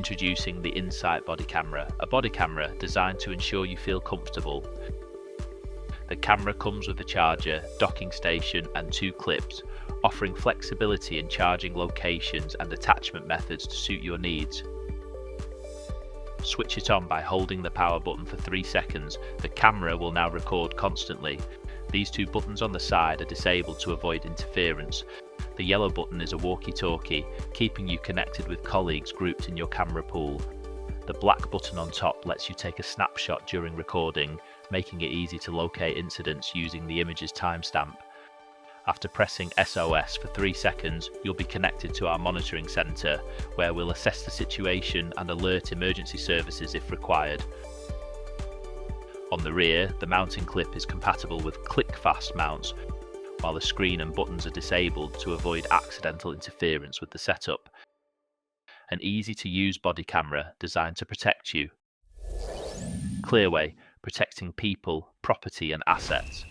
Introducing the inSite body camera, a body camera designed to ensure you feel comfortable. The camera comes with a charger, docking station and 2 clips, offering flexibility in charging locations and attachment methods to suit your needs. Switch it on by holding the power button for 3 seconds. The camera will now record constantly. These 2 buttons on the side are disabled to avoid interference. The yellow button is a walkie-talkie, keeping you connected with colleagues grouped in your camera pool. The black button on top lets you take a snapshot during recording, making it easy to locate incidents using the image's timestamp. After pressing SOS for 3 seconds, you'll be connected to our monitoring centre, where we'll assess the situation and alert emergency services if required. On the rear, the mounting clip is compatible with click-fast mounts, while the screen and buttons are disabled to avoid accidental interference with the setup. An easy-to-use body camera designed to protect you. Clearway, protecting people, property and assets.